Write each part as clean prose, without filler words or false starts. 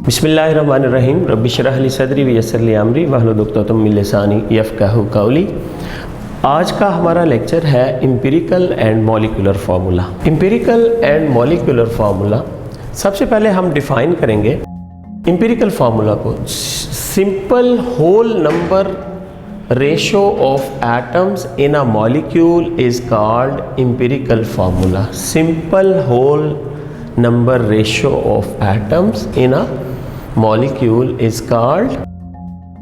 बिस्मिल्लाहिर्रहमानिर्रहीम रब्बि इश्रह ली सदरी वयस्सिर ली अमरी वहलुल उक़दतम मिन लिसानी यफ़क़हू क़ौली। आज का हमारा लेक्चर है empirical and molecular formula. Empirical and molecular formula सबसे पहले हम डिफ़ाइन करेंगे एम्पिरिकल फार्मूला को। Simple whole number ratio of atoms in a molecule is called empirical formula. Simple whole number ratio of atoms in a molecule is called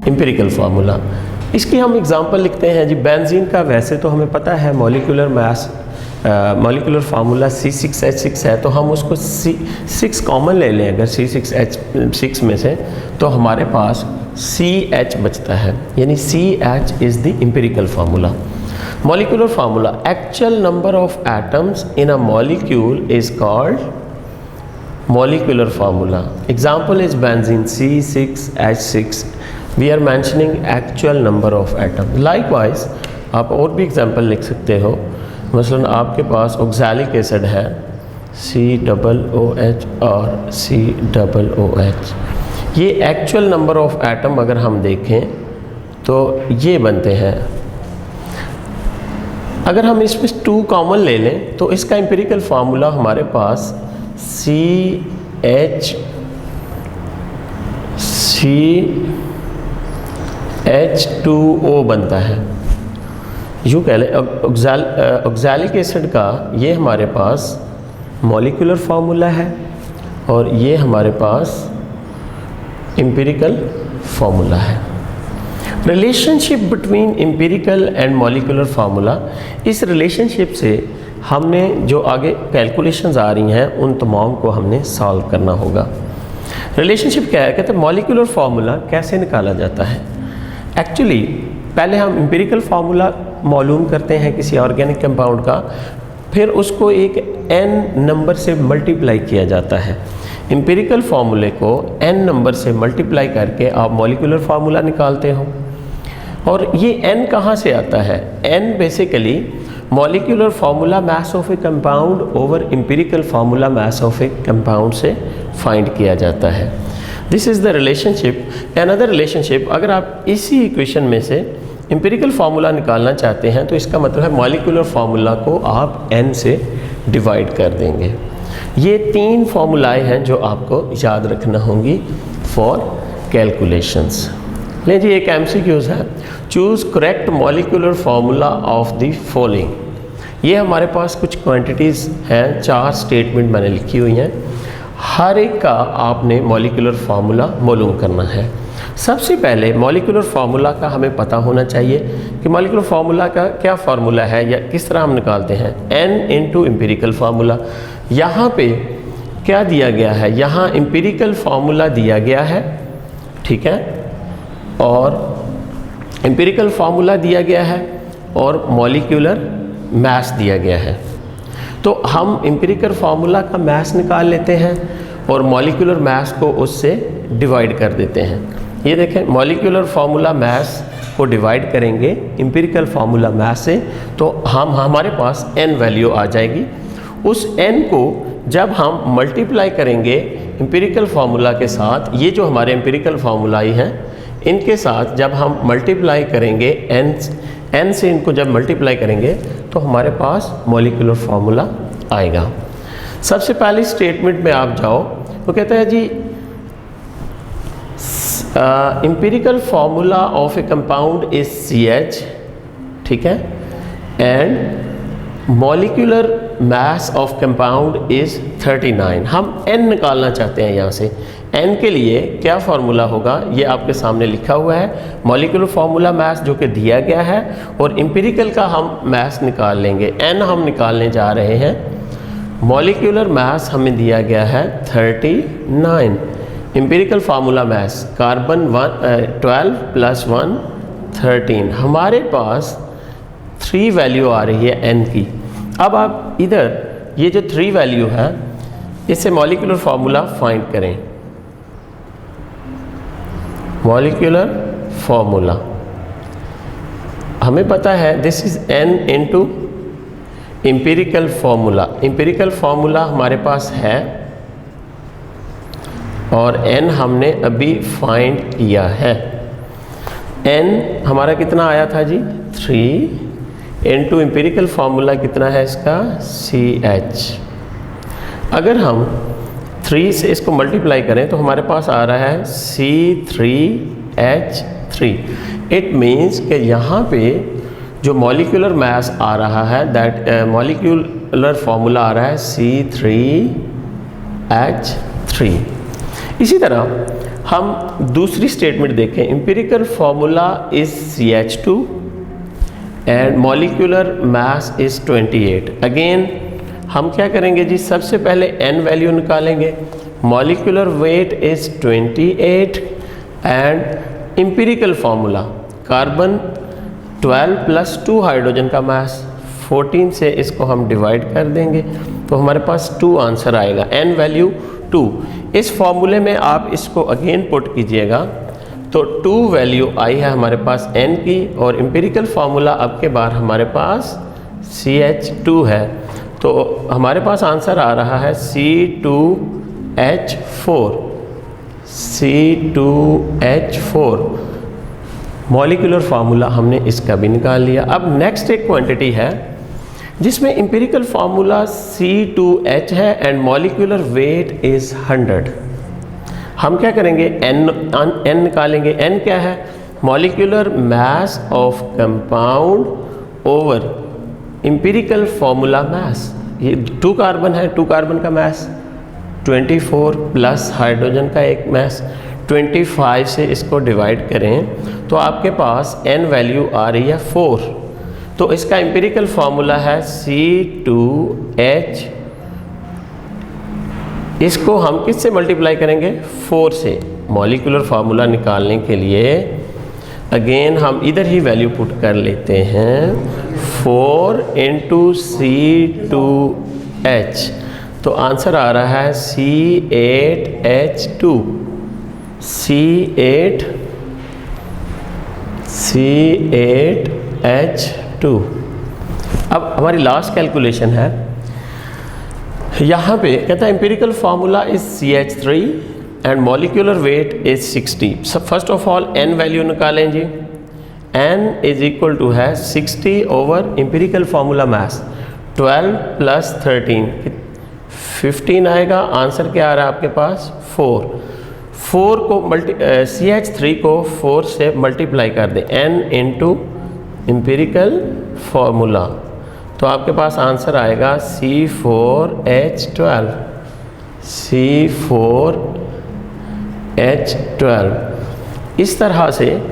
empirical formula. इसकी हम example लिखते हैं जी। Benzene का वैसे तो हमें पता है molecular mass molecular formula C6H6 है, तो हम उसको C6 कॉमन ले लें अगर C6H6 में से, तो हमारे पास CH बचता है, यानी CH is the empirical formula. Molecular formula actual number of atoms in a molecule is called molecular formula. Example is benzene C6H6. We are mentioning actual number of atoms. Likewise आप और भी example लिख सकते हो। मसलन आपके पास oxalic acid है COOH और COOH। ये एक्चुअल नंबर ऑफ एटम अगर हम देखें तो ये बनते हैं। अगर हम इसमें 2 कॉमन ले लें तो इसका एम्पिरिकल फार्मूला हमारे पास CH2O बनता है। यूँ कह लें ऑक्सैलिक एसिड का ये हमारे पास मॉलिक्यूलर फार्मूला है और ये हमारे पास एम्पिरिकल फार्मूला है। Relationship between empirical and molecular formula, इस रिलेशनशिप से हमने जो आगे कैलकुलेशंस आ रही हैं उन तमाम को हमने सॉल्व करना होगा। रिलेशनशिप क्या है? कहते हैं मॉलिक्यूलर फार्मूला कैसे निकाला जाता है। एक्चुअली पहले हम एम्पिरिकल फार्मूला मालूम करते हैं किसी ऑर्गेनिक कंपाउंड का, फिर उसको एक n नंबर से मल्टीप्लाई किया जाता है। एम्पिरिकल फार्मूले को n नंबर से मल्टीप्लाई करके आप मॉलिक्यूलर फार्मूला निकालते हो। और ये n कहाँ से आता है? n basically molecular formula mass of a compound over empirical formula mass of a compound से फाइंड किया जाता है। This is the relationship. Another relationship, अगर आप इसी इक्वेशन में से एम्पिरिकल फार्मूला निकालना चाहते हैं तो इसका मतलब है मॉलिक्यूलर फार्मूला को आप n से डिवाइड कर देंगे। ये 3 फार्मूलाएँ हैं जो आपको याद रखना होंगी फॉर कैलकुलेशंस। ले जी, एक MCQs है। Choose correct molecular formula of the following. ये हमारे पास कुछ क्वांटिटीज़ हैं, 4 स्टेटमेंट मैंने लिखी हुई हैं। हर एक का आपने मॉलिक्यूलर फार्मूला मालूम करना है। सबसे पहले मॉलिक्यूलर फार्मूला का हमें पता होना चाहिए कि मॉलिक्यूलर फार्मूला का क्या फार्मूला है या किस तरह हम निकालते हैं। n into empirical formula. यहाँ पे क्या दिया गया है? यहाँ एम्पिरिकल फार्मूला दिया गया है, ठीक है, और एम्पिरिकल फार्मूला दिया गया है और मॉलिक्यूलर मास दिया गया है। तो हम एम्पिरिकल फार्मूला का मास निकाल लेते हैं और मॉलिक्यूलर मास को उससे डिवाइड कर देते हैं। ये देखें, मॉलिक्यूलर फार्मूला मास को डिवाइड करेंगे एम्पिरिकल फार्मूला मास से, तो हमारे पास n वैल्यू आ जाएगी। उस n को जब हम मल्टीप्लाई करेंगे एम्पिरिकल फार्मूला के साथ, ये जो हमारे एम्पिरिकल फार्मूला ही हैं इनके साथ जब हम मल्टीप्लाई करेंगे n से इनको जब मल्टीप्लाई करेंगे तो हमारे पास मॉलिक्यूलर फार्मूला आएगा। सबसे पहली स्टेटमेंट में आप जाओ तो कहता है जी empirical formula of a compound is CH, ठीक है, and molecular mass of compound is 39। हम n निकालना चाहते हैं। यहाँ से n के लिए क्या फार्मूला होगा ये आपके सामने लिखा हुआ है। मॉलिक्यूलर फार्मूला मास जो कि दिया गया है और एम्पिरिकल का हम मास निकाल लेंगे। n हम निकालने जा रहे हैं। मॉलिक्यूलर मास हमें दिया गया है 39। Empirical formula mass carbon 12 + 1 13। हमारे पास 3 वैल्यू आ रही है n की। अब आप इधर ये जो 3 वैल्यू है इससे मॉलिक्यूलर फार्मूला फाइंड करें। मॉलिक्यूलर फार्मूला हमें पता है this is n into empirical formula हमारे पास है और n हमने अभी फाइंड किया है। n हमारा कितना आया था जी 3 इनटू एम्पिरिकल फार्मूला कितना है इसका CH। अगर हम 3 से इसको मल्टीप्लाई करें तो हमारे पास आ रहा है C3H3। इट मीन्स कि यहाँ पे जो मॉलिक्यूलर मास आ रहा है दैट मॉलिक्यूलर फार्मूला आ रहा है C3H3। इसी तरह हम दूसरी स्टेटमेंट देखें, empirical formula is CH2 and molecular mass is 28। Again हम क्या करेंगे जी, सबसे पहले n वैल्यू निकालेंगे। Molecular weight is 28 and empirical formula carbon 12 plus 2 hydrogen का मास 14 से इसको हम डिवाइड कर देंगे तो हमारे पास 2 आंसर आएगा, n वैल्यू 2। इस फॉर्मूले में आप इसको अगेन पुट कीजिएगा तो 2 वैल्यू आई है हमारे पास n की और एम्पिरिकल फार्मूला अब के बार हमारे पास CH2 है तो हमारे पास आंसर आ रहा है C2H4। मॉलिक्यूलर फार्मूला हमने इसका भी निकाल लिया। अब नेक्स्ट एक क्वांटिटी है जिसमें एम्पिरिकल फार्मूला C2H है एंड मॉलिक्यूलर वेट इज़ 100। हम क्या करेंगे, n निकालेंगे। n क्या है, molecular mass of compound over empirical formula मास। ये 2 कार्बन है, 2 कार्बन का मास 24 प्लस हाइड्रोजन का एक मास 25 से इसको डिवाइड करें तो आपके पास n वैल्यू आ रही है 4। तो इसका एम्पिरिकल फार्मूला है C2H। इसको हम किससे मल्टीप्लाई करेंगे, 4 से। मॉलिक्यूलर फार्मूला निकालने के लिए अगेन हम इधर ही वैल्यू पुट कर लेते हैं 4 इंटू C2H तो आंसर आ रहा है C8H2। C8H2। अब हमारी लास्ट कैलकुलेशन है, यहाँ पे कहता है empirical formula is CH3 and molecular weight is 60। सब first of all n value निकालें जी। n इज इक्वल टू है 60 ओवर एम्पिरिकल फार्मूला मास 12 प्लस 13 15 आएगा। आंसर क्या आ रहा है आपके पास 4 को CH3 को 4 से मल्टीप्लाई कर दें n इंटू एम्पिरिकल फार्मूला तो आपके पास आंसर आएगा C4H12। इस तरह से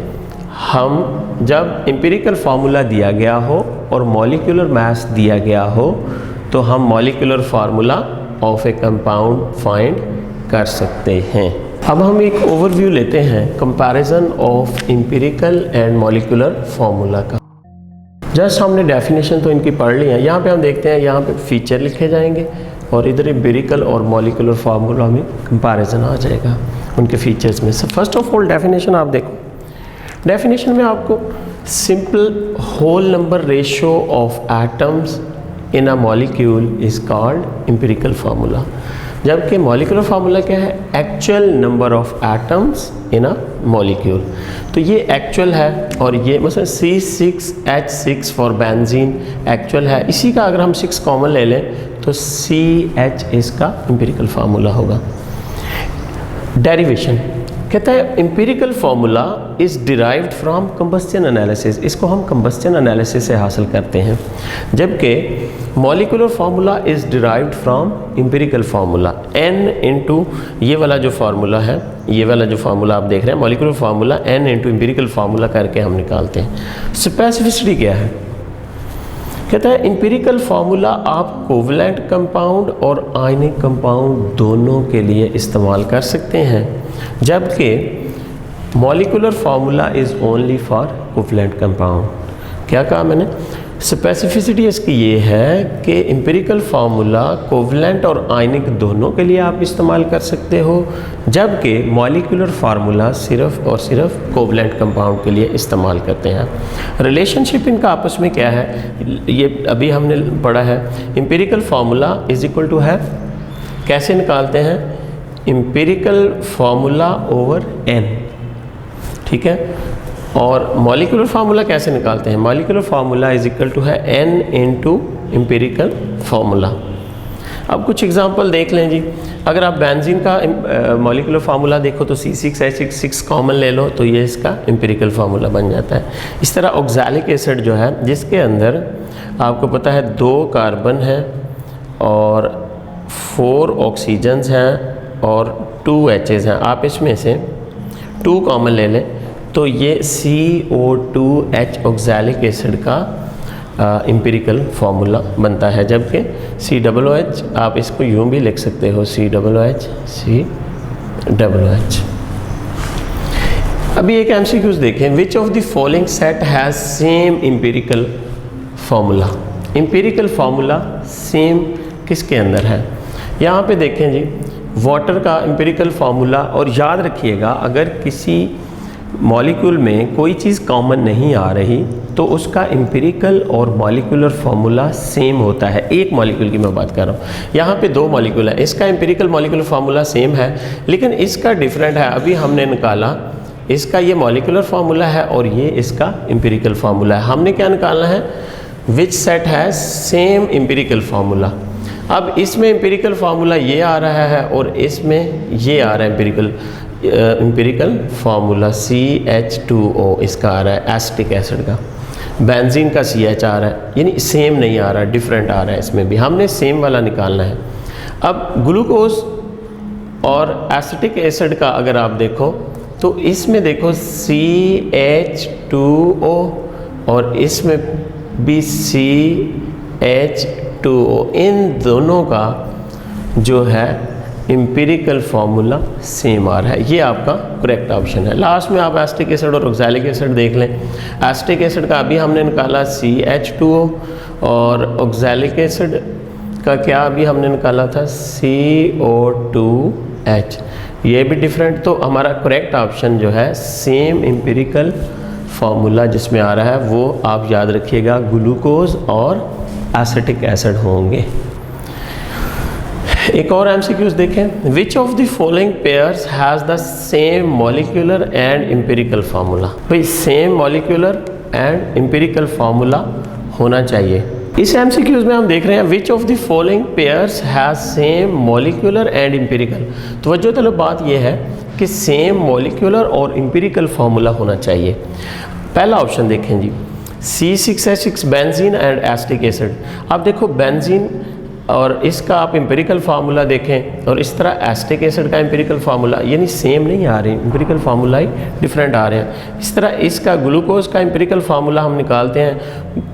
हम जब एम्पिरिकल फार्मूला दिया गया हो और मॉलिक्यूलर मास दिया गया हो तो हम molecular formula of a compound find कर सकते हैं। अब हम एक ओवरव्यू लेते हैं comparison of empirical and molecular formula का। जस्ट हमने डेफिनेशन तो इनकी पढ़ ली है। यहाँ पे हम देखते हैं, यहाँ पे फीचर लिखे जाएंगे और इधर एम्पिरिकल और मॉलिक्यूलर फार्मूला में कंपैरिजन आ जाएगा उनके फीचर्स में। फर्स्ट ऑफ ऑल डेफिनेशन आप देखो, डेफिनेशन में आपको simple whole number ratio of atoms in a molecule is called empirical formula, जबकि मॉलिक्यूलर फार्मूला क्या है, actual number of atoms in a molecule. तो ये एक्चुअल है और ये मतलब C6H6 फॉर बेंजीन एक्चुअल है। इसी का अगर हम 6 कॉमन ले लें तो CH इसका एम्पिरिकल फार्मूला होगा। डेरिवेशन कहता है empirical formula is derived from combustion analysis. इसको हम कंबस्शन एनालिसिस से हासिल करते हैं, जबकि molecular formula is derived from empirical formula. n into ये वाला जो फार्मूला है, ये वाला जो फार्मूला आप देख रहे हैं molecular formula n into empirical formula करके हम निकालते हैं। स्पेसिफिसिटी क्या है, कहता है एम्पिरिकल फार्मूला आप कोवलेंट कंपाउंड और आयनिक कंपाउंड दोनों के लिए इस्तेमाल कर सकते हैं, जबकि molecular formula is only for covalent compound. क्या कहा मैंने, स्पेसिफिसिटी इसकी ये है कि एम्पिरिकल फार्मूला कोवलेंट और आयनिक दोनों के लिए आप इस्तेमाल कर सकते हो, जबकि मॉलिक्यूलर फार्मूला सिर्फ और सिर्फ कोवलेंट कंपाउंड के लिए इस्तेमाल करते हैं। रिलेशनशिप इनका आपस में क्या है, ये अभी हमने पढ़ा है। Empirical formula is equal to है, कैसे निकालते हैं, एम्पिरिकल फार्मूला ओवर n, ठीक है। और मॉलिक्यूलर फार्मूला कैसे निकालते हैं, molecular formula is equal to है n इंटू एम्पिरिकल फार्मूला। अब कुछ एग्जांपल देख लें जी। अगर आप बेंजीन का मॉलिक्यूलर फार्मूला देखो तो C6H6 कॉमन ले लो तो ये इसका एम्पिरिकल फार्मूला बन जाता है। इस तरह ऑक्सैलिक एसिड जो है, जिसके अंदर आपको पता है 2 कार्बन हैं और 4 ऑक्सीजन्स हैं और 2 H's हैं, आप इसमें से 2 कॉमन ले लें तो ये CO2H ऑक्सैलिक एसिड का एम्पिरिकल फार्मूला बनता है, जबकि COOH आप इसको यूँ भी लिख सकते हो, COOH। अभी एक MCQs देखें, which of the following set has same empirical formula. Empirical formula same किसके अंदर है, यहाँ पे देखें जी, वाटर का एम्पिरिकल फार्मूला। और याद रखिएगा, अगर किसी मॉलिक्यूल में कोई चीज़ कॉमन नहीं आ रही तो उसका एम्पिरिकल और मॉलिक्यूलर फार्मूला सेम होता है। एक मॉलिक्यूल की मैं बात कर रहा हूँ, यहाँ पे 2 मॉलिक्यूल है, इसका एम्पिरिकल मॉलिक्यूलर फार्मूला सेम है लेकिन इसका डिफरेंट है। अभी हमने निकाला इसका ये मॉलिक्यूलर फार्मूला है और ये इसका एम्पिरिकल फार्मूला है। हमने क्या निकालना है, which set has same empirical formula. अब इसमें एम्पिरिकल फार्मूला ये आ रहा है और इसमें ये आ रहा है एम्पिरिकल फार्मूला CH2O इसका आ रहा है एसिटिक एसिड का, बेंजीन का CH आ रहा है, यानी सेम नहीं आ रहा, डिफरेंट आ रहा है। इसमें भी हमने सेम वाला निकालना है। अब ग्लूकोज और एसिटिक एसिड का अगर आप देखो तो इसमें देखो CH2O और इसमें भी CH2O, इन दोनों का जो है एम्पिरिकल फार्मूला सेम आ रहा है। ये आपका करेक्ट ऑप्शन है। लास्ट में आप एसिटिक एसिड और ऑक्सैलिक एसिड देख लें। एसिटिक एसिड का अभी हमने निकाला CH2O और ऑक्सैलिक एसिड का क्या अभी हमने निकाला था CO2H, ये भी डिफरेंट। तो हमारा करेक्ट ऑप्शन जो है सेम एम्पिरिकल फार्मूला जिसमें आ रहा है वो आप याद रखिएगा ग्लूकोज और एसिटिक एसिड होंगे। एक और MCQs देखें, which of the following pairs has the same molecular and empirical formula. भाई same molecular and empirical formula होना चाहिए। इस MCQs में हम देख रहे हैं which of the following pairs has same molecular and empirical. तो वजह तलब बात यह है कि सेम मॉलिक्यूलर और एम्पिरिकल फार्मूला होना चाहिए। पहला ऑप्शन देखें जी, C6H6 benzene and acetic acid. आप देखो बेंजीन और इसका आप एम्पिरिकल फार्मूला देखें और इस तरह एसिटिक एसिड का एम्पिरिकल फार्मूला यानी सेम नहीं आ रही, एम्पिरिकल फार्मूला ही डिफरेंट आ रहे हैं। इस तरह इसका ग्लूकोज का एम्पिरिकल फार्मूला हम निकालते हैं,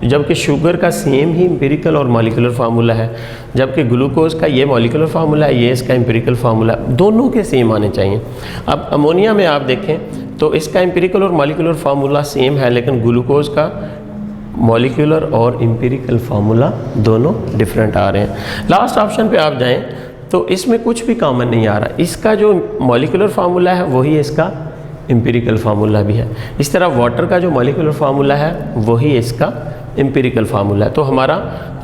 जबकि शुगर का सेम ही एम्पिरिकल और मॉलिक्यूलर फार्मूला है, जबकि ग्लूकोज का ये मॉलिक्यूलर फार्मूला है, ये इसका एम्पिरिकल फार्मूला, दोनों के सेम आने चाहिए। अब अमोनिया में आप देखें तो इसका एम्पिरिकल और मॉलिक्यूलर फार्मूला सेम है, लेकिन ग्लूकोज का मॉलिक्यूलर और एम्पिरिकल फार्मूला दोनों डिफरेंट आ रहे हैं। लास्ट ऑप्शन पे आप जाएं तो इसमें कुछ भी कॉमन नहीं आ रहा, इसका जो मॉलिक्यूलर फार्मूला है वही इसका एम्पिरिकल फार्मूला भी है। इस तरह वाटर का जो मॉलिक्यूलर फार्मूला है वही इसका एम्पिरिकल फार्मूला है। तो हमारा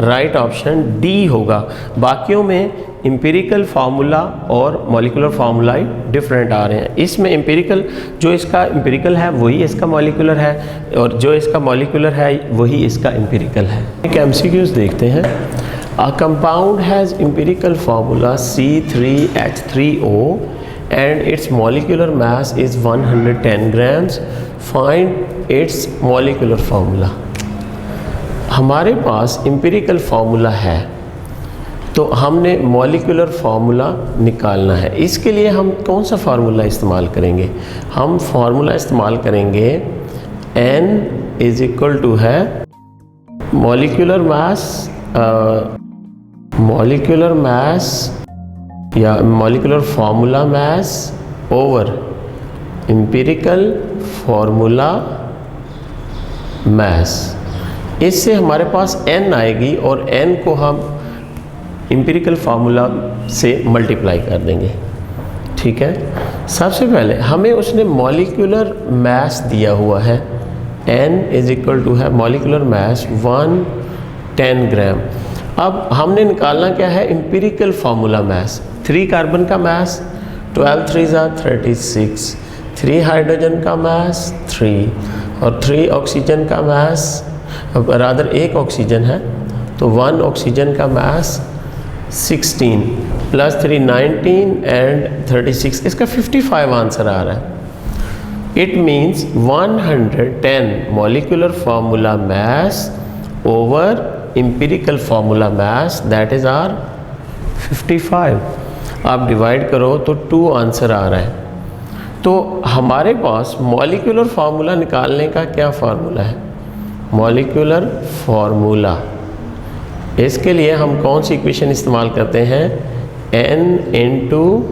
राइट ऑप्शन डी होगा। बाकियों में एम्पिरिकल फार्मूला और मॉलिक्यूलर फार्मूला ही डिफरेंट आ रहे हैं। इसमें एम्पिरिकल जो इसका एम्पिरिकल है वही इसका मॉलिक्यूलर है और जो इसका मॉलिक्यूलर है वही इसका एम्पिरिकल है। एक MCQs देखते हैं। A compound has empirical formula C3H3O and its molecular mass is 110 grams. Find its molecular formula. हमारे पास एम्पिरिकल फार्मूला है तो हमने मॉलिक्यूलर फार्मूला निकालना है। इसके लिए हम कौन सा फार्मूला इस्तेमाल करेंगे? हम फार्मूला इस्तेमाल करेंगे N इज इक्वल टू है मॉलिक्यूलर मास या molecular formula mass over empirical formula मास। इससे हमारे पास n आएगी और n को हम एम्पिरिकल फार्मूला से मल्टीप्लाई कर देंगे। ठीक है, सबसे पहले हमें उसने मॉलिक्यूलर मास दिया हुआ है, n इज इक्वल टू है मॉलिक्यूलर मास 110 ग्राम। अब हमने निकालना क्या है, एम्पिरिकल फार्मूला मास। 3 कार्बन का मास 12 3 36, 3 हाइड्रोजन का मास 3 और 3 ऑक्सीजन का मास, रादर 1 ऑक्सीजन है तो 1 ऑक्सीजन का मास 16 प्लस 3 19 एंड 36, इसका 55 आंसर आ रहा है। It means 110 molecular formula mass over empirical formula mass, that is R 55। आप डिवाइड करो तो 2 आंसर आ रहा है। तो हमारे पास मॉलिक्यूलर फार्मूला निकालने का क्या फार्मूला है, मॉलिक्यूलर फार्मूला, इसके लिए हम कौन सी इक्वेशन इस्तेमाल करते हैं, n इंटू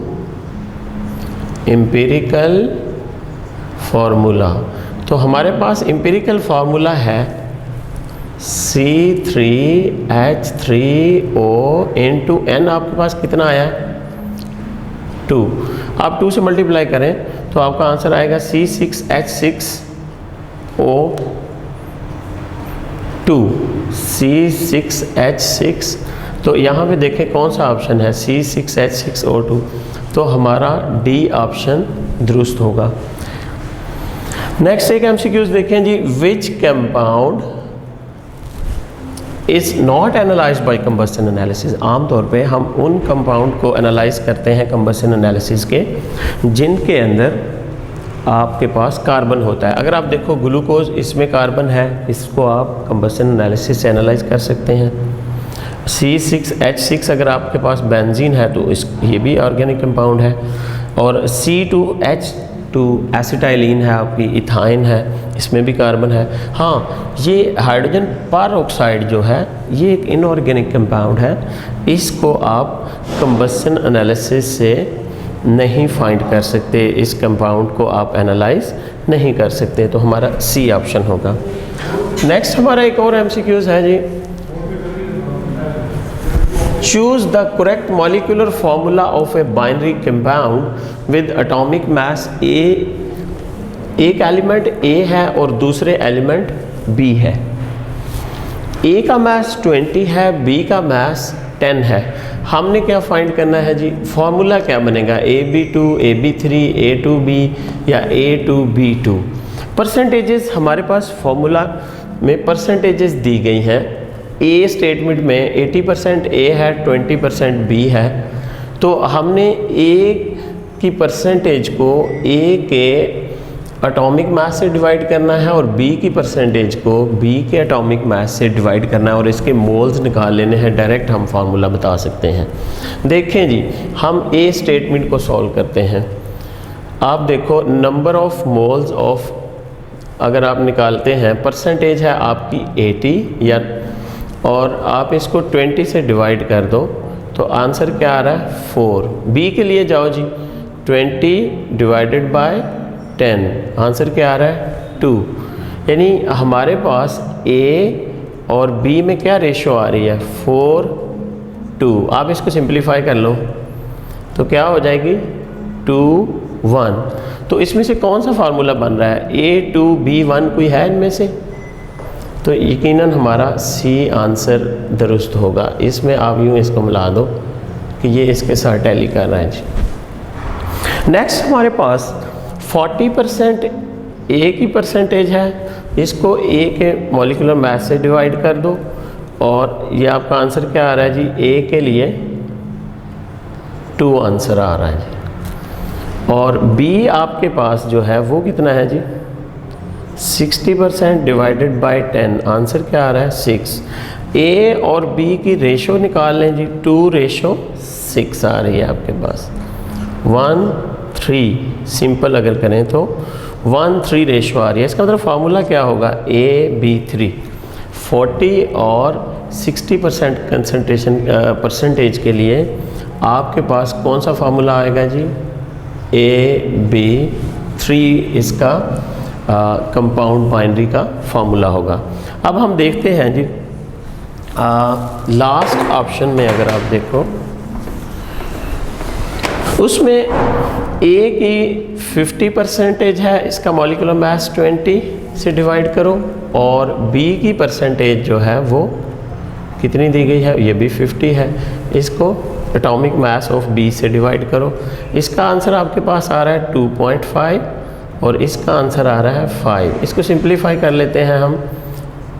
एम्पिरिकल फार्मूला। तो हमारे पास एम्पिरिकल फार्मूला है C3H3O इंटू n, आपके पास कितना आया है 2। आप 2 से मल्टीप्लाई करें तो आपका आंसर आएगा C6H6O2, C6H6। तो यहाँ पे देखें कौन सा ऑप्शन है, C6H6O2, तो हमारा डी ऑप्शन दुरुस्त होगा। नेक्स्ट एक MCQs देखें जी, which compound is not analyse by combustion analysis. आमतौर पे हम उन कंपाउंड को एनालाइज करते हैं कंबस्शन एनालिसिस के जिनके अंदर आपके पास कार्बन होता है। अगर आप देखो ग्लूकोज, इसमें कार्बन है, इसको आप कंबस्शन एनालिसिस से एनालाइज कर सकते हैं। C6H6 अगर आपके पास बेंजीन है तो ये भी ऑर्गेनिक कंपाउंड है। और C2H2 एसिटाइलिन है, आपकी इथाइन है, इसमें भी कार्बन है। हाँ, ये हाइड्रोजन पर ऑक्साइड जो है ये एक इनऑर्गेनिक कंपाउंड है, इसको आप कंबस्शन एनालिसिस से नहीं फाइंड कर सकते, इस कंपाउंड को आप एनालाइज नहीं कर सकते, तो हमारा सी ऑप्शन होगा। नेक्स्ट हमारा एक और MCQs है जी, choose the correct molecular formula of a binary compound with atomic mass A. एक एलिमेंट A है और दूसरे एलिमेंट B है। A का मास 20 है, B का मास 10 है। हमने क्या फाइंड करना है जी, फॉर्मूला क्या बनेगा, AB2, AB3, A2B या A2B2। परसेंटेजेस हमारे पास फॉर्मूला में परसेंटेजेस दी गई हैं। A स्टेटमेंट में 80% A है, 20% B है। तो हमने A की परसेंटेज को A के एटॉमिक मास से डिवाइड करना है और B की परसेंटेज को B के एटॉमिक मास से डिवाइड करना है और इसके मोल्स निकाल लेने हैं। डायरेक्ट हम फार्मूला बता सकते हैं। देखें जी, हम A स्टेटमेंट को सॉल्व करते हैं। आप देखो नंबर ऑफ मोल्स ऑफ, अगर आप निकालते हैं, परसेंटेज है आपकी 80 या, और आप इसको 20 से डिवाइड कर दो तो आंसर क्या आ रहा है 4। B के लिए जाओ जी, 20 डिवाइडेड बाय 10, आंसर क्या आ रहा है 2। यानी हमारे पास A और B में क्या रेशो आ रही है 4:2। आप इसको सिंप्लीफाई कर लो तो क्या हो जाएगी 2:1। तो इसमें से कौन सा फार्मूला बन रहा है, A2B1 कोई है इनमें से, तो यकीनन हमारा C आंसर दुरुस्त होगा। इसमें आप यूँ इसको मिला दो कि ये इसके साथ टैली कर रहा है जी। नेक्स्ट हमारे पास 40% A की परसेंटेज है, इसको A के मॉलिक्यूलर मास से डिवाइड कर दो और ये आपका आंसर क्या आ रहा है जी, A के लिए 2 आंसर आ रहा है जी। और B आपके पास जो है वो कितना है जी, 60% डिवाइडेड बाय 10, आंसर क्या आ रहा है 6। A और B की रेशो निकाल लें जी, 2:6 आ रही है आपके पास, 1:3। सिंपल अगर करें तो 1:3 रेशो आ रही है। इसका मतलब फार्मूला क्या होगा, AB3। 40 और 60% कंसंट्रेशन परसेंटेज के लिए आपके पास कौन सा फार्मूला आएगा जी, AB3 इसका कंपाउंड बाइनरी का फार्मूला होगा। अब हम देखते हैं जी लास्ट ऑप्शन में अगर आप देखो उसमें ए की 50% है, इसका मॉलिक्यूलर मास 20 से डिवाइड करो, और बी की परसेंटेज जो है वो कितनी दी गई है, ये भी 50 है, इसको एटॉमिक मास ऑफ बी से डिवाइड करो। इसका आंसर आपके पास आ रहा है 2.5 और इसका आंसर आ रहा है 5। इसको सिंप्लीफाई कर लेते हैं हम।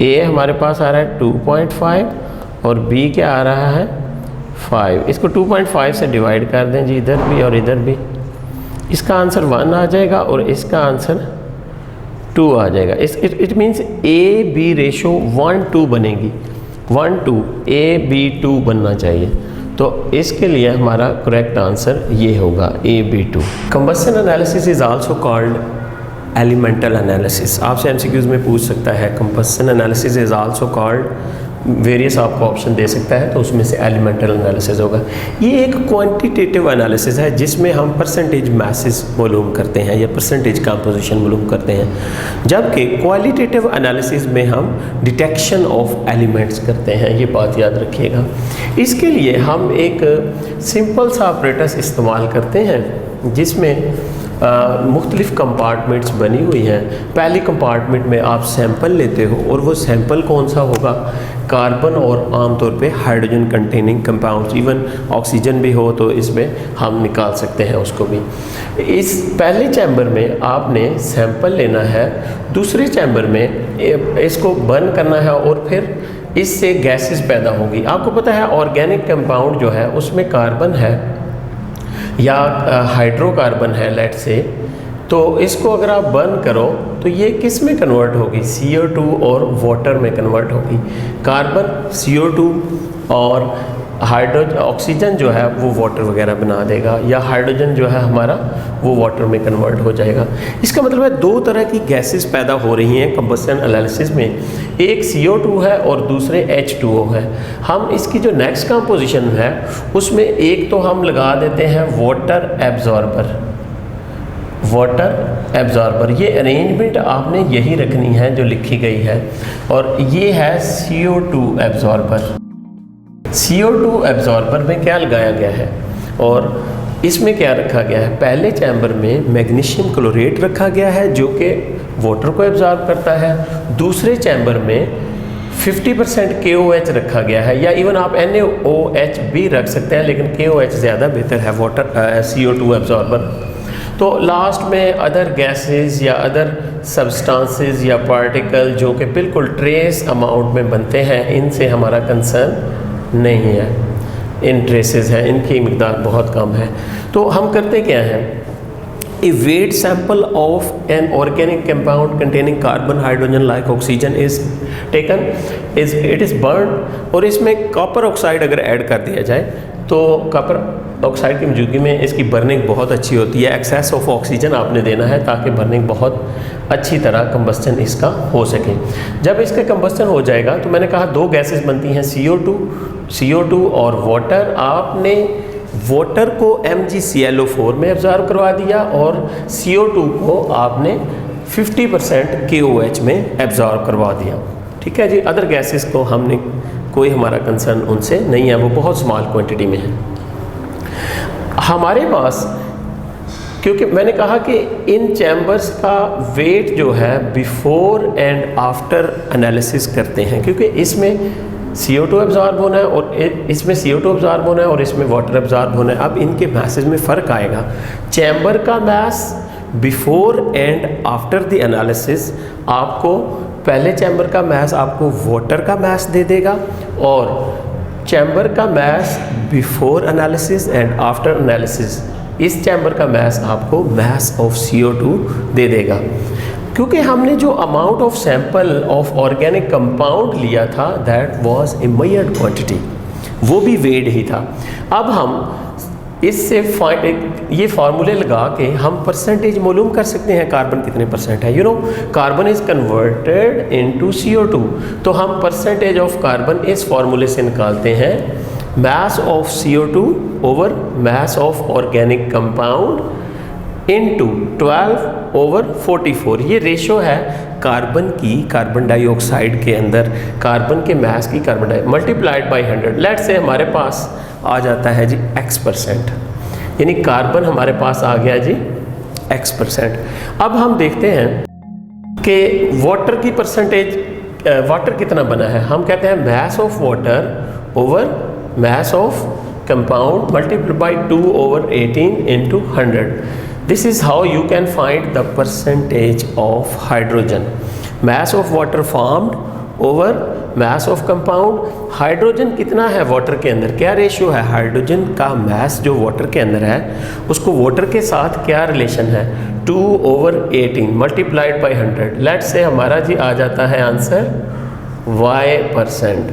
ए हमारे पास आ रहा है 2.5 और बी क्या आ रहा है 5। इसको 2.5 से डिवाइड कर दें जी, इधर भी और इधर भी। इसका आंसर 1 आ जाएगा और इसका आंसर 2 आ जाएगा। It means A B ratio 1:2 बनेगी, 1:2 AB2 बनना चाहिए। तो इसके लिए हमारा करेक्ट आंसर ये होगा AB2। Combustion analysis is also called elemental analysis. आपसे एमसीक्यूज में पूछ सकता है combustion analysis is also called, various आपको ऑप्शन दे सकता है, तो उसमें से एलिमेंटल एनालिसिस होगा। ये एक क्वांटिटेटिव एनालिसिस है जिसमें हम परसेंटेज मैसेज मालूम करते हैं या परसेंटेज कंपोजिशन मालूम करते हैं, जबकि क्वालिटेटिव एनालिसिस में हम डिटेक्शन ऑफ एलिमेंट्स करते हैं। ये बात याद रखिएगा। इसके लिए हम एक सिंपल सा ऑपरेटर्स इस्तेमाल करते हैं जिसमें मुख्तलिफ़ कंपार्टमेंट्स बनी हुई हैं। पहली कंपार्टमेंट में आप सैंपल लेते हो और वो सैंपल कौन सा होगा, कार्बन और आमतौर पे hydrogen containing compounds, even oxygen भी हो तो इसमें हम निकाल सकते हैं उसको भी। इस पहले चैम्बर में आपने सैंपल लेना है, दूसरे चैम्बर में इसको बर्न करना है और फिर इससे गैसेस पैदा होंगी। आपको पता है ऑर्गेनिक कंपाउंड जो है उसमें कार्बन है या हाइड्रोकार्बन है लेट से, तो इसको अगर आप बर्न करो तो ये किस में कन्वर्ट होगी, CO2 और वाटर में कन्वर्ट होगी। कार्बन CO2 और ऑक्सीजन जो है वो वाटर वगैरह बना देगा, या हाइड्रोजन जो है हमारा वो वाटर में कन्वर्ट हो जाएगा। इसका मतलब है दो तरह की गैसेस पैदा हो रही हैं कंबस्शन एनालिसिस में, एक CO2 है और दूसरे H2O है। हम इसकी जो नेक्स्ट कंपोजिशन है उसमें एक तो हम लगा देते हैं वाटर एब्जॉर्बर। वाटर एब्जॉर्बर, ये अरेंजमेंट आपने यही रखनी है जो लिखी गई है, और ये है CO2 एब्जॉर्बर। CO2 एब्जॉर्बर में क्या लगाया गया है और इसमें क्या रखा गया है, पहले चैम्बर में मैग्नीशियम क्लोरेट रखा गया है जो कि वाटर को एब्जॉर्ब करता है, दूसरे चैम्बर में 50% KOH रखा गया है, या इवन आप NaOH भी रख सकते हैं, लेकिन KOH ज़्यादा बेहतर है वाटर CO2 एब्जॉर्बर। तो लास्ट में अदर गैसेस या अदर सब्सटेंसेस या पार्टिकल जो कि बिल्कुल ट्रेस अमाउंट में बनते हैं, इनसे हमारा कंसर्न नहीं है, इन ट्रेसेस हैं, इनकी मिकदार बहुत कम है। तो हम करते क्या हैं, a weight sample of an organic compound containing carbon hydrogen like oxygen is taken, it is burn, और इसमें कॉपर ऑक्साइड अगर ऐड कर दिया जाए तो कॉपर ऑक्साइड की मौजूदगी में इसकी बर्निंग बहुत अच्छी होती है। एक्सेस ऑफ ऑक्सीजन आपने देना है ताकि बर्निंग बहुत अच्छी तरह कंबस्टन इसका हो सके। जब इसका कंबस्टन हो जाएगा तो मैंने कहा दो गैसेस बनती हैं, CO2 और वाटर। आपने वाटर को MgClO4 में एब्जॉर्ब करवा दिया और CO2 को आपने 50% KOH में एब्जॉर्ब करवा दिया। ठीक है जी। अदर गैसेस को हमने कोई हमारा कंसर्न उनसे नहीं है, वो बहुत स्मॉल क्वांटिटी में है हमारे पास। क्योंकि मैंने कहा कि इन चैम्बर्स का वेट जो है बिफोर एंड आफ्टर एनालिसिस करते हैं, क्योंकि इसमें CO2 एब्जॉर्ब होना है और इसमें CO2 एब्जॉर्ब होना है और इसमें वाटर एब्जॉर्ब होना है। अब इनके मैसेज में फ़र्क आएगा। चैम्बर का mass before and after the analysis आपको, पहले चैम्बर का मैस आपको वाटर का मैस दे देगा, और चैम्बर का mass before analysis and after analysis, इस चैम्बर का मैस आपको मैस ऑफ CO2 दे देगा। क्योंकि हमने जो amount of sample of organic compound लिया था that was a measured quantity, वो भी वेट ही था। अब हम इससे ये फार्मूले लगा के हम परसेंटेज मालूम कर सकते हैं कार्बन कितने परसेंट है। Carbon is converted into CO2, तो हम परसेंटेज ऑफ कार्बन इस फार्मूले से निकालते हैं, mass of CO2 over mass of organic compound into 12/44। ये रेशो है कार्बन की, कार्बन डाइऑक्साइड के अंदर कार्बन के मास की, कार्बन डाई मल्टीप्लाइड बाई 100। लेट से हमारे पास आ जाता है जी x%, यानी कार्बन हमारे पास आ गया जी x%। अब हम देखते हैं कि वाटर की परसेंटेज, वाटर कितना बना है। हम कहते हैं mass of water over mass of compound multiply by 2/18 into 100। This is how you can find the percentage of hydrogen. Mass of water formed over mass of compound. Hydrogen कितना है water के अंदर, क्या रेशियो है hydrogen का मास जो water के अंदर है उसको वाटर के साथ क्या रिलेशन है, 2/18 मल्टीप्लाइड बाई 100। लेट से हमारा जी आ जाता है आंसर y%।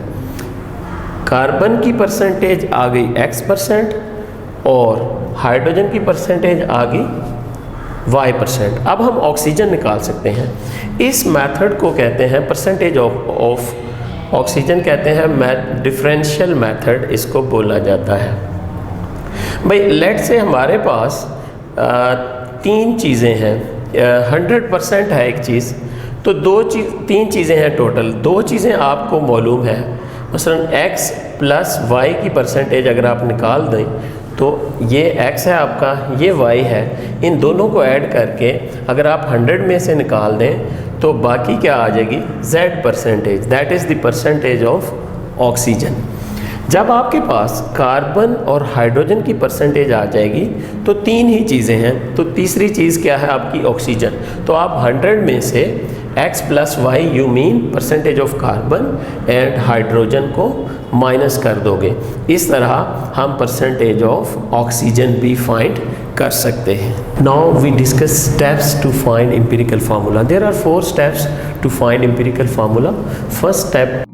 कार्बन की परसेंटेज आ गई x% और हाइड्रोजन की परसेंटेज आ गई y%। अब हम ऑक्सीजन निकाल सकते हैं। इस मेथड को कहते हैं परसेंटेज ऑफ ऑक्सीजन, कहते हैं डिफरेंशियल मेथड इसको बोला जाता है। भाई लेट से हमारे पास तीन चीज़ें हैं, 100% है एक चीज़, तो तीन चीज़ें हैं टोटल। दो चीज़ें आपको मालूम है, मसलन x प्लस y की परसेंटेज अगर आप निकाल दें तो ये x है आपका, ये y है, इन दोनों को ऐड करके अगर आप 100 में से निकाल दें तो बाकी क्या आ जाएगी, z%, that is the percentage of oxygen. जब आपके पास कार्बन और हाइड्रोजन की परसेंटेज आ जाएगी तो तीन ही चीज़ें हैं, तो तीसरी चीज़ क्या है आपकी ऑक्सीजन। तो आप 100 में से x plus y you mean percentage of carbon and hydrogen को माइनस कर दोगे। इस तरह हम परसेंटेज ऑफ ऑक्सीजन भी फाइंड कर सकते हैं। Now we discuss steps to find empirical formula. There are 4 steps to find empirical formula. First step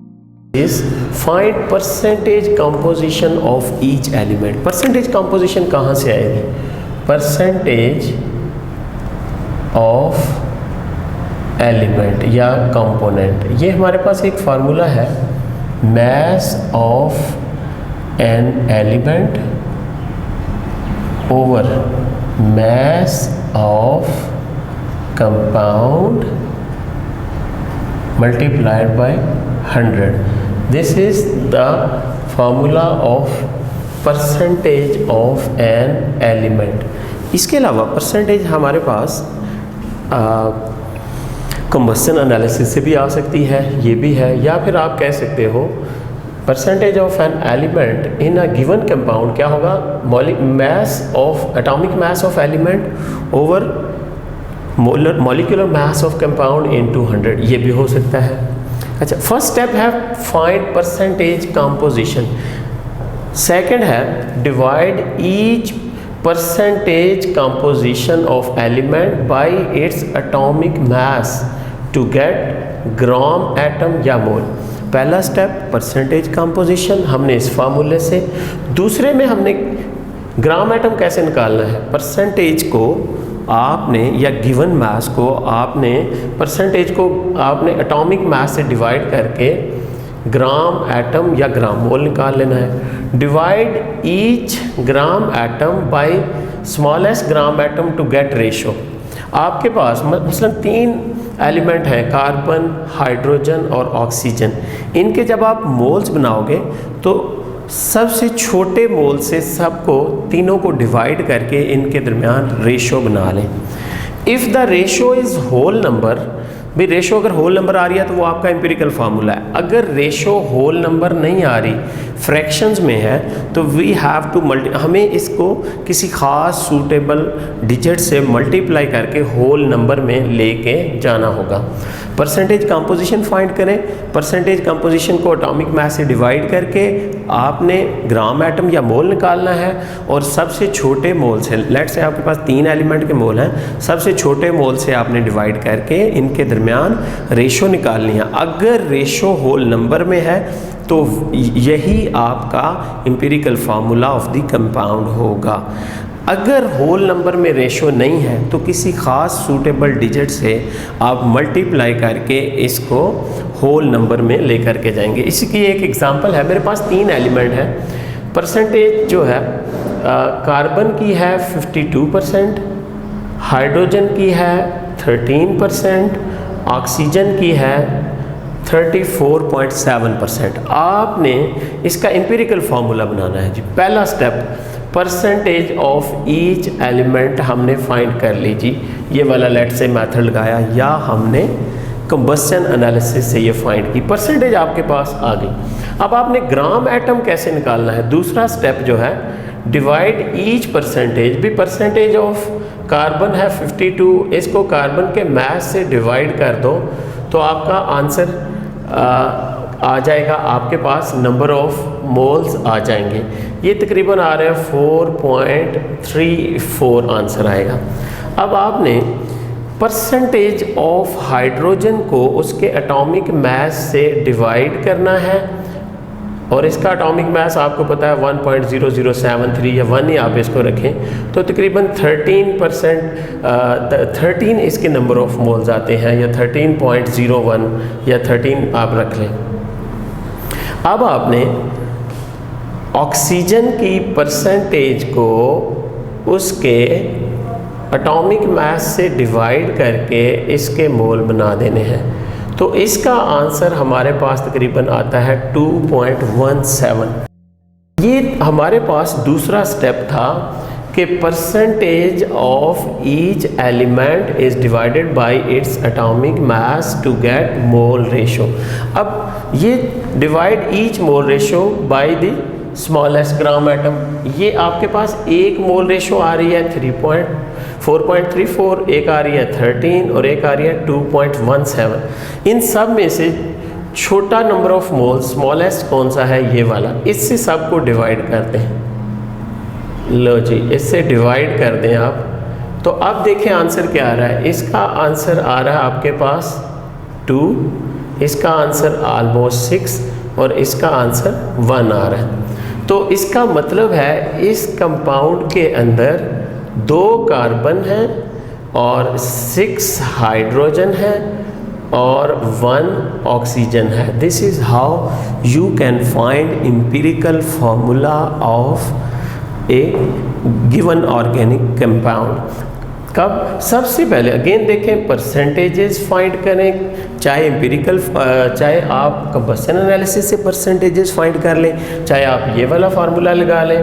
is find percentage composition of each element. Percentage composition कहाँ से आएगी, परसेंटेज ऑफ एलिमेंट या component. ये हमारे पास एक फार्मूला है, mass of an element over mass of compound multiplied by 100. This is the formula of percentage of an element. इसके अलावा परसेंटेज हमारे पास कंबस्शन एनालिसिस से भी आ सकती है, ये भी है, या फिर आप कह सकते हो percentage of an element in a given compound क्या होगा, mass of atomic mass of element over molecular mass of compound into 100, ये भी हो सकता है। अच्छा, फर्स्ट स्टेप है फाइंड परसेंटेज कंपोजिशन। सेकंड है divide each percentage composition of element by its atomic mass to get gram atom या मोल। पहला स्टेप परसेंटेज कंपोजिशन हमने इस फार्मूले से, दूसरे में हमने ग्राम एटम कैसे निकालना है, परसेंटेज को आपने या गिवन मास को आपने परसेंटेज को आपने एटॉमिक मास से डिवाइड करके ग्राम एटम या ग्राम मोल निकाल लेना है। Divide each gram atom by smallest gram atom to get ratio. आपके पास मतलब 3 एलिमेंट हैं, कार्बन, हाइड्रोजन और ऑक्सीजन। इनके जब आप मोल्स बनाओगे तो सबसे छोटे मोल से सबको तीनों को डिवाइड करके इनके दरमियान रेशो बना लें। If the ratio is whole number, भाई रेशो अगर होल नंबर आ रही है तो वो आपका एम्पिरिकल फार्मूला है। अगर रेशो होल नंबर नहीं आ रही, फ्रैक्शंस में है, तो वी हैव टू हमें इसको किसी ख़ास सूटेबल डिजिट से मल्टीप्लाई करके होल नंबर में लेके जाना होगा। परसेंटेज कंपोजिशन फाइंड करें। परसेंटेज कंपोजिशन को एटॉमिक मास से डिवाइड करके आपने ग्राम एटम या मोल निकालना है और सबसे छोटे मोल से, लेट से आपके पास 3 एलिमेंट के मोल हैं, सबसे छोटे मोल से आपने डिवाइड करके इनके दरमियान रेशो निकालनी है। अगर रेशो होल नंबर में है तो यही आपका empirical formula of the compound होगा। अगर होल नंबर में रेशो नहीं है तो किसी ख़ास सूटेबल डिजिट से आप मल्टीप्लाई करके इसको होल नंबर में लेकर के जाएंगे। इसकी एक एग्जांपल है, मेरे पास 3 एलिमेंट है, परसेंटेज जो है कार्बन की है 52%, हाइड्रोजन की है 13%, ऑक्सीजन की है 34.7%। आपने इसका एम्पिरिकल फार्मूला बनाना है जी। पहला step, percentage of each element हमने फाइंड कर ली जी। ये वाला लेट से मेथड लगाया या हमने कंबस्शन एनालिसिस से ये फाइंड की, परसेंटेज आपके पास आ गई। अब आपने ग्राम एटम कैसे निकालना है, दूसरा स्टेप जो है, डिवाइड ईच परसेंटेज। भी परसेंटेज ऑफ कार्बन है 52, इसको कार्बन के मास से डिवाइड कर दो तो आपका आंसर आ जाएगा, आपके पास नंबर ऑफ मोल्स आ जाएंगे। ये तकरीबन आ रहे हैं 4.34 आंसर आएगा। अब आपने परसेंटेज ऑफ हाइड्रोजन को उसके एटॉमिक मास से डिवाइड करना है, और इसका एटॉमिक मास आपको पता है 1.0073 या 1 ही आप इसको रखें तो तकरीबन 13% इसके नंबर ऑफ मोल्स आते हैं, या 13.01 या 13 आप रख लें। अब आपने ऑक्सीजन की परसेंटेज को उसके एटॉमिक मास से डिवाइड करके इसके मोल बना देने हैं, तो इसका आंसर हमारे पास तकरीबन आता है 2.17। ये हमारे पास दूसरा स्टेप था कि percentage of each element is divided by its atomic mass to get mole ratio. अब ये divide each mole ratio by the smallest gram atom, ये आपके पास एक मोल रेशो आ रही है 4.34, एक आ रही है 13 और एक आ रही है 2.17। इन सब में से छोटा नंबर ऑफ मोल स्मॉलेस्ट कौन सा है, ये वाला, इससे सबको डिवाइड करते हैं। लो जी, इससे डिवाइड कर दें आप, तो अब देखें आंसर क्या आ रहा है। इसका आंसर आ रहा है आपके पास 2, इसका आंसर ऑलमोस्ट 6 और इसका आंसर 1 आ रहा है। तो इसका मतलब है इस कंपाउंड के अंदर 2 कार्बन हैं और 6 हाइड्रोजन है और 1 ऑक्सीजन है। This is how you can find empirical formula of A given organic compound. कब? सबसे पहले अगेन देखें, परसेंटेजेस फाइंड करें, चाहे एम्पिरिकल, चाहे आप कंबस्शन एनालिसिस से परसेंटेजेस फाइंड कर लें, चाहे आप ये वाला फार्मूला लगा लें,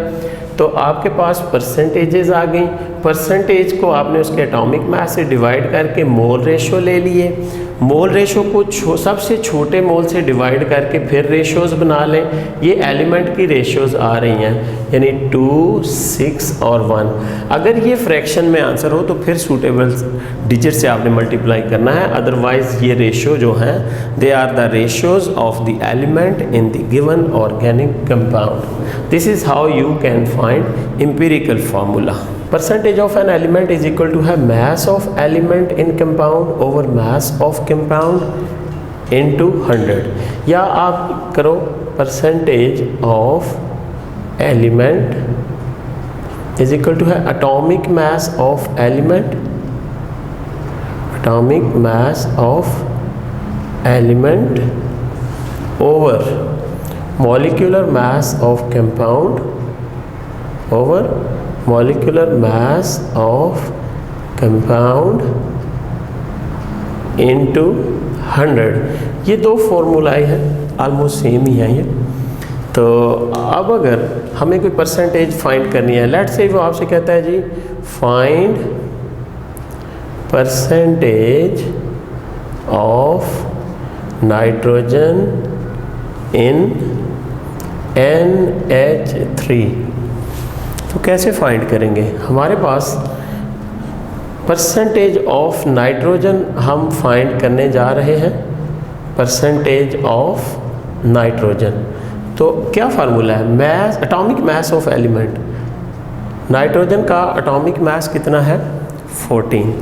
तो आपके पास परसेंटेजेस आ गई। परसेंटेज को आपने उसके एटॉमिक मास से डिवाइड करके मोल रेशो ले लिए, मोल रेशो को सबसे छोटे मोल से डिवाइड करके फिर रेशोज़ बना लें। ये एलिमेंट की रेशोज़ आ रही हैं, यानी 2, 6 और 1। अगर ये फ्रैक्शन में आंसर हो तो फिर सूटेबल डिजिट से आपने मल्टीप्लाई करना है, अदरवाइज़ ये रेशो जो हैं they are the ratios of the element in the given organic compound. This is how you can find empirical formula. Percentage of an element is equal to have mass of element in compound over mass of compound into 100, या आप करो percentage of element is equal to have atomic mass of element, atomic mass of element over molecular mass of compound over molecular mass of compound into 100। ये 2 फॉर्मूलाए हैं, almost same ही हैं ये। तो अब अगर हमें कोई परसेंटेज फाइंड करनी है, लेट्स से वो आपसे कहता है जी find percentage of nitrogen in NH3, तो कैसे फाइंड करेंगे? हमारे पास परसेंटेज ऑफ नाइट्रोजन हम फाइंड करने जा रहे हैं, परसेंटेज ऑफ नाइट्रोजन। तो क्या फार्मूला है? Mass, atomic mass of element. Nitrogen का एटॉमिक मास कितना है? 14।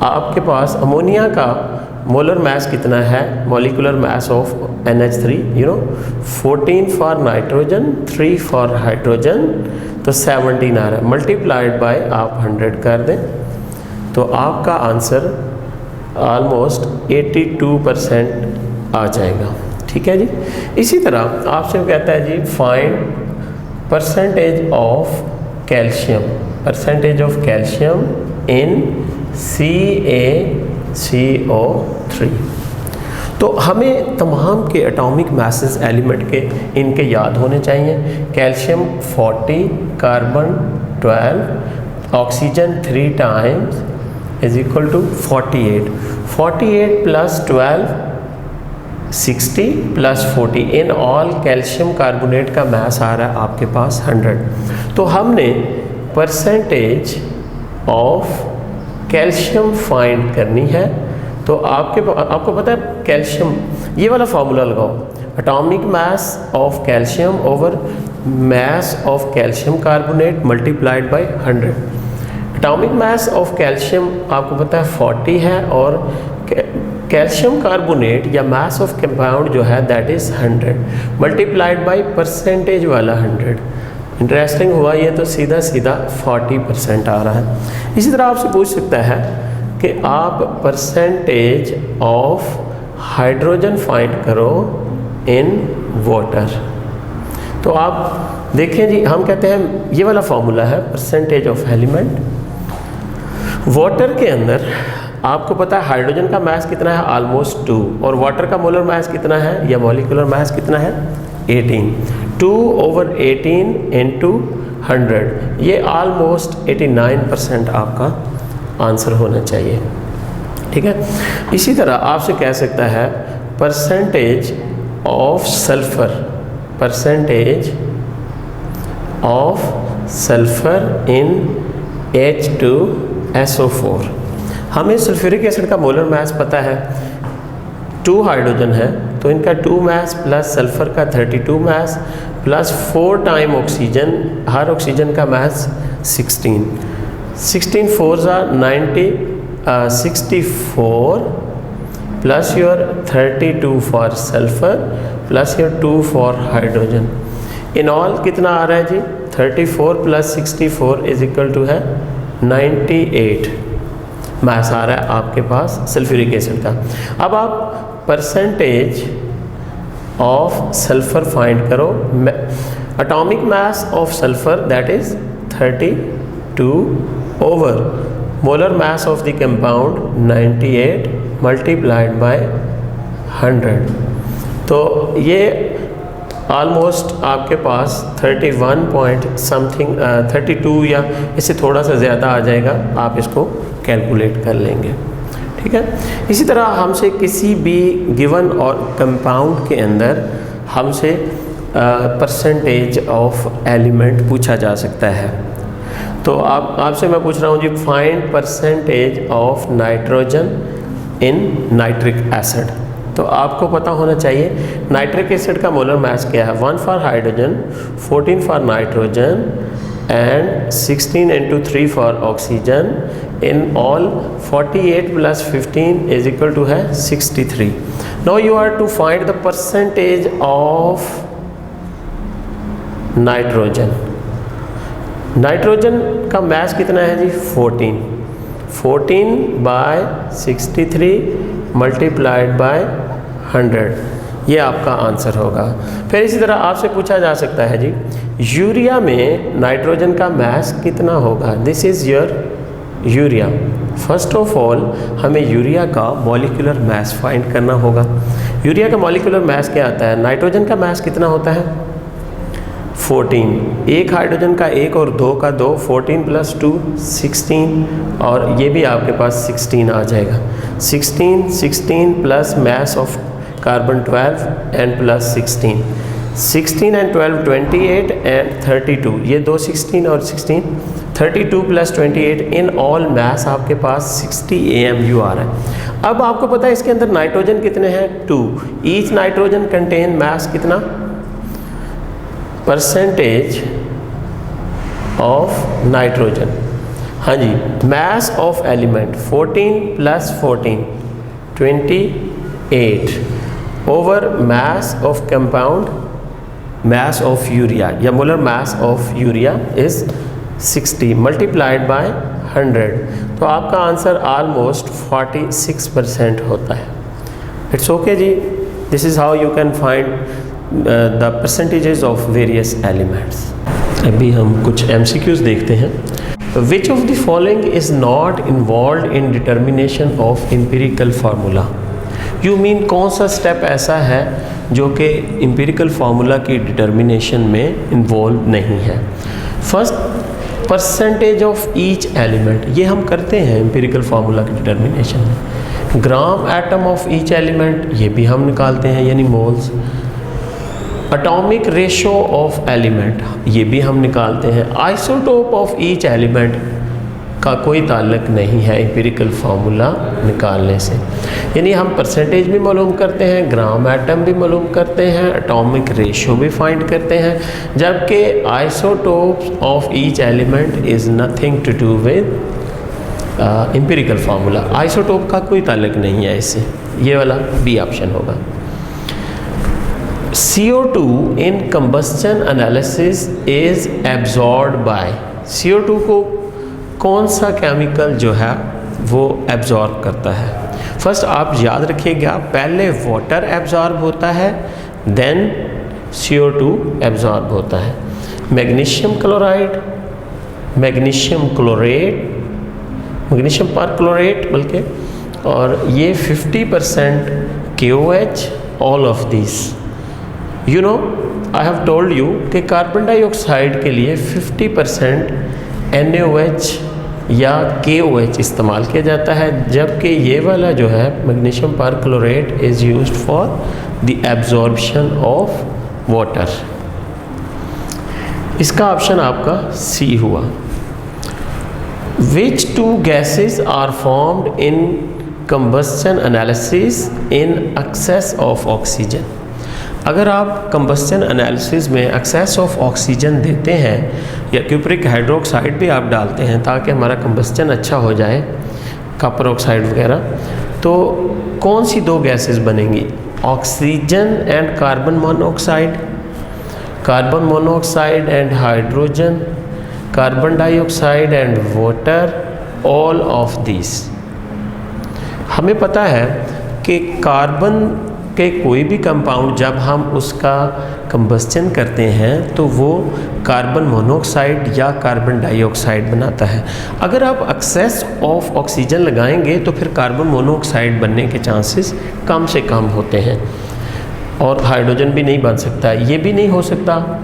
आपके पास अमोनिया का मोलर मास कितना है? Molecular mass of NH3, 14 for nitrogen, 3 for hydrogen, तो 17 आ रहा है। मल्टीप्लाइड बाय आप 100 कर दें तो आपका आंसर ऑलमोस्ट 82% आ जाएगा। ठीक है जी। इसी तरह आपसे कहता है जी find percentage of calcium, percentage of calcium in CaCO3। तो हमें तमाम के एटॉमिक मासेस एलिमेंट के इनके याद होने चाहिए। Calcium 40, carbon 12, oxygen 3 times is equal to 48। 48 plus 12 60 plus 40, in all calcium carbonate का मास आ रहा है आपके पास 100। तो हमने परसेंटेज ऑफ कैल्शियम फाइंड करनी है। तो आपको पता है कैल्शियम, ये वाला फार्मूला लगाओ, atomic mass of calcium over mass of calcium carbonate multiplied by 100। Atomic mass of calcium आपको पता है 40 है, और कैल्शियम कार्बोनेट या मास ऑफ कंपाउंड जो है that is 100 multiplied by percentage वाला 100। इंटरेस्टिंग हुआ ये, तो सीधा सीधा 40% आ रहा है। इसी तरह आपसे पूछ सकता है कि आप परसेंटेज ऑफ हाइड्रोजन फाइंड करो इन वाटर। तो आप देखें जी, हम कहते हैं ये वाला फॉर्मूला है परसेंटेज ऑफ एलिमेंट। वाटर के अंदर आपको पता है हाइड्रोजन का मास कितना है, ऑलमोस्ट 2, और वाटर का मोलर मास कितना है या मॉलिक्यूलर मास कितना है, 18। 2/18 इंटू 100, ये ऑलमोस्ट 89% आपका आंसर होना चाहिए। ठीक है। इसी तरह आपसे कह सकता है percentage of sulphur, percentage of sulphur in H2SO4। हमें सल्फ्यूरिक एसिड का मोलर मास पता है, 2 हाइड्रोजन है तो इनका 2 मास प्लस सल्फर का 32 मास प्लस 4 टाइम ऑक्सीजन, हर ऑक्सीजन का मास 16। 16 4s are 90, 64 plus your 32 for sulfur plus your 2 for hydrogen, in all कितना आ रहा है जी, 34 plus 64 is equal to है 98 मास आ रहा है आपके पास सल्फ्यूरिक एसिड का। अब आप परसेंटेज ऑफ सल्फर फाइंड करो। Atomic mass of sulphur that is 32 over molar mass of the compound 98 multiplied by 100। तो ये ऑलमोस्ट आपके पास 31 पॉइंट समथिंग 32 या इससे थोड़ा सा ज़्यादा आ जाएगा, आप इसको कैलकुलेट कर लेंगे। ठीक है। इसी तरह हमसे किसी भी गिवन और कंपाउंड के अंदर हमसे परसेंटेज ऑफ एलिमेंट पूछा जा सकता है। तो आपसे मैं पूछ रहा हूँ जी, find percentage of nitrogen in nitric acid. तो आपको पता होना चाहिए नाइट्रिक एसिड का मोलर मास क्या है, 1 for hydrogen, 14 for nitrogen and 16 into 3 for oxygen, in all 48 plus 15 is equal to है 63। Now you are to find the percentage of nitrogen. Nitrogen का मास कितना है जी, 14 बाय 63 मल्टीप्लाइड बाय 100, ये आपका answer होगा। फिर इसी तरह आपसे पूछा जा सकता है जी, यूरिया में नाइट्रोजन का मास कितना होगा, this is your urea. First of all हमें यूरिया का मॉलिक्यूलर मास फाइंड करना होगा। यूरिया का मॉलिक्यूलर मास क्या आता है, नाइट्रोजन का मास कितना होता है 14, एक हाइड्रोजन का 1 और 2 का 2, 14 प्लस 2 16, और ये भी आपके पास 16 आ जाएगा। 16 plus mass of carbon 12 and plus 16 and 12 28 and 32, ये 2 16 और 16, 32 प्लस 28, इन ऑल मास आपके पास 60 AMU आ रहा है। अब आपको पता है इसके अंदर नाइट्रोजन कितने हैं, 2, ईच नाइट्रोजन कंटेन मास कितना, परसेंटेज ऑफ नाइट्रोजन, हाँ जी, mass of element 14 plus 14 28 over mass of compound, mass of urea या molar mass of urea is 60 multiplied by 100। तो आपका आंसर ऑलमोस्ट 46% होता है। इट्स ओके जी, this is how you can find the percentages of various elements। अभी हम कुछ MCQs देखते हैं। Which of the following is not involve in determination of empirical formula. You mean कौन सा स्टेप ऐसा है जो कि एम्पिरिकल फार्मूला की डिटर्मिनेशन में इन्वॉल्व नहीं है। First, percentage of each element, ये हम करते हैं एम्पिरिकल फार्मूला की डिटर्मिनेशन में। Gram atom of each element, ये भी हम निकालते हैं, यानी moles. Atomic ratio of element, ये भी हम निकालते हैं। आइसोटोप ऑफ ईच एलिमेंट का कोई ताल्लुक नहीं है एम्पिरिकल फार्मूला निकालने से, यानी हम परसेंटेज भी मालूम करते हैं, ग्राम एटम भी मालूम करते हैं, एटॉमिक रेशो भी फाइंड करते हैं, जबकि isotopes of each element is nothing to do with empirical formula. Isotope का कोई ताल्लुक नहीं है इससे, ये वाला बी ऑप्शन होगा। CO2 in combustion analysis is absorbed by, CO2 को कौन सा केमिकल जो है वो एब्जॉर्ब करता है। फर्स्ट आप याद रखिएगा, पहले वाटर एब्जॉर्ब होता है, देन CO2 एब्जॉर्ब होता है। Magnesium chloride, magnesium chlorate, magnesium perchlorate बल्कि, और ये 50% KOH, all of this. You know, I have told you कि कार्बन डाइऑक्साइड के लिए 50% NaOH या KOH इस्तेमाल किया जाता है, जबकि ये वाला जो है magnesium perchlorate is used for the absorption of water. इसका ऑप्शन आपका C हुआ। Which two gases are formed in combustion analysis in excess of oxygen? अगर आप कंबस्शन एनालिसिस में एक्सेस ऑफ ऑक्सीजन देते हैं या क्यूप्रिक हाइड्रोक्साइड भी आप डालते हैं ताकि हमारा कंबस्शन अच्छा हो जाए, कॉपर ऑक्साइड वगैरह, तो कौन सी दो गैसेस बनेंगी? Oxygen and carbon monoxide, carbon monoxide and hydrogen, carbon dioxide and water, all of this. हमें पता है कि कार्बन के कोई भी कंपाउंड जब हम उसका कंबस्शन करते हैं तो वो कार्बन मोनोऑक्साइड या कार्बन डाइऑक्साइड बनाता है। अगर आप एक्सेस ऑफ ऑक्सीजन लगाएंगे तो फिर कार्बन मोनोऑक्साइड बनने के चांसेस कम से कम होते हैं, और हाइड्रोजन भी नहीं बन सकता, ये भी नहीं हो सकता,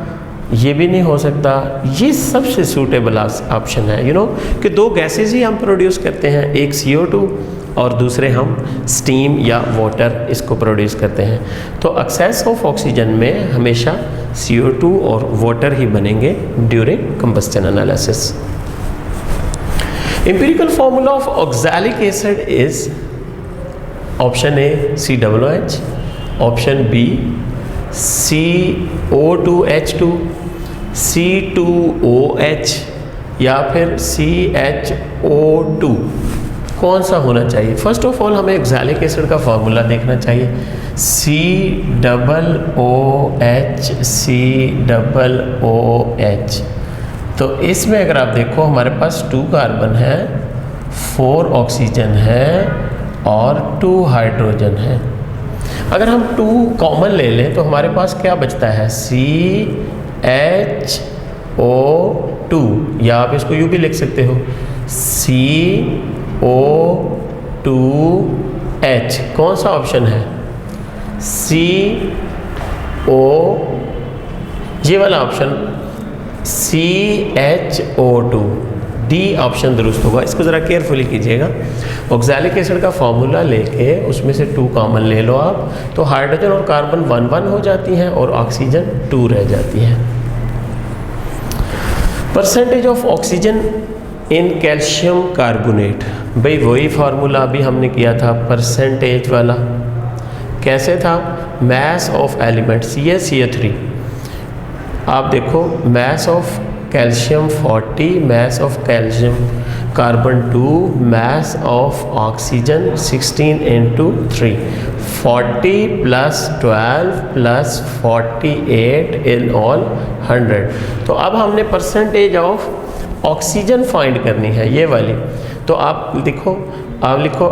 ये भी नहीं हो सकता। ये सबसे सूटेबल ऑप्शन है, यू नो, कि दो गैसेस ही हम प्रोड्यूस करते हैं, एक CO2 और दूसरे हम स्टीम या वाटर इसको प्रोड्यूस करते हैं। तो एक्सेस ऑफ ऑक्सीजन में हमेशा CO2 और वाटर ही बनेंगे during combustion analysis. Empirical formula of oxalic acid is option A COOH, option B CO2H2, C2OH या फिर CHO2। कौन सा होना चाहिए? फर्स्ट ऑफ ऑल हमें ऑक्सैलिक एसिड का फार्मूला देखना चाहिए, COOH। तो इसमें अगर आप देखो हमारे पास 2 कार्बन है, 4 ऑक्सीजन है और 2 हाइड्रोजन है। अगर हम 2 कॉमन ले लें तो हमारे पास क्या बचता है? CHO2, या आप इसको यूँ भी लिख सकते हो CO2H। कौन सा ऑप्शन है? CO, ये वाला ऑप्शन CHO2, डी ऑप्शन दुरुस्त होगा। इसको ज़रा केयरफुली कीजिएगा। ऑक्सैलिक एसिड का फॉर्मूला लेके उसमें से 2 कॉमन ले लो आप, तो हाइड्रोजन और कार्बन 1-1 हो जाती हैं और ऑक्सीजन 2 रह जाती है। Percentage of oxygen in calcium carbonate, भाई वही फार्मूला अभी हमने किया था परसेंटेज वाला। कैसे था? मैस ऑफ एलिमेंट CaCO3, आप देखो mass of calcium 40, mass of calcium carbon 2, mass of oxygen 16 × 3, 40 + 12 + 48 in all 100। तो अब हमने परसेंटेज ऑफ ऑक्सीजन फाइंड करनी है, ये वाली। तो आप लिखो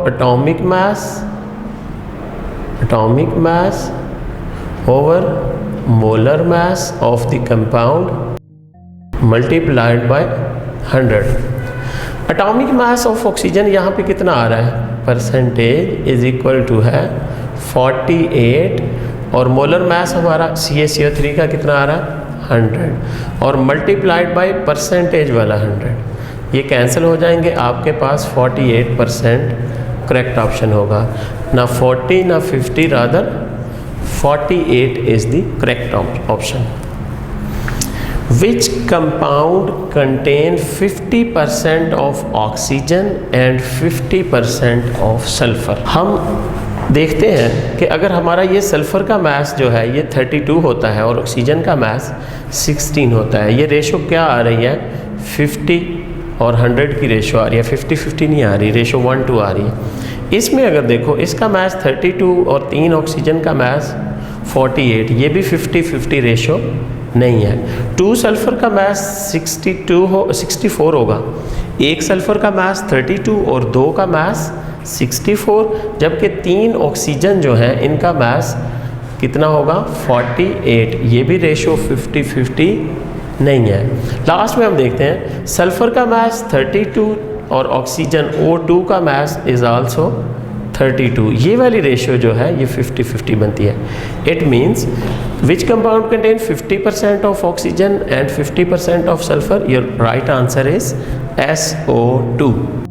atomic mass over molar mass of the compound multiplied by 100। Atomic mass of oxygen यहाँ पे कितना आ रहा है, परसेंटेज इज इक्वल टू है 48, और मोलर मास हमारा CaCO3 का कितना आ रहा है 100, और मल्टीप्लाइड बाय परसेंटेज वाला 100, ये कैंसिल हो जाएंगे, आपके पास 48% करेक्ट ऑप्शन होगा, ना 40 ना 50, rather 48 is the correct option. Which compound contain 50% of oxygen and 50% of sulfur? हम देखते हैं कि अगर हमारा ये सल्फ़र का मास जो है ये 32 होता है और ऑक्सीजन का मास 16 होता है, ये रेशो क्या आ रही है 50 और 100 की रेशो आ रही है, 50-50 नहीं आ रही, रेशो 1:2 आ रही है। इसमें अगर देखो इसका मास 32 और 3 ऑक्सीजन का मास 48, ये भी 50-50 रेशो नहीं है। 2 सल्फ़र का मास 64 होगा, 1 सल्फ़र का मास 32 और 2 का मास 64, जबकि 3 ऑक्सीजन जो है इनका मास कितना होगा 48, ये भी रेशो 50-50 नहीं है। लास्ट में हम देखते हैं सल्फ़र का मास 32 और ऑक्सीजन O2 का मास इज़ आल्सो 32, ये वाली रेशियो जो है ये 50-50 बनती है। It means which compound contain 50% of oxygen and 50% of sulphur, your right answer is SO2।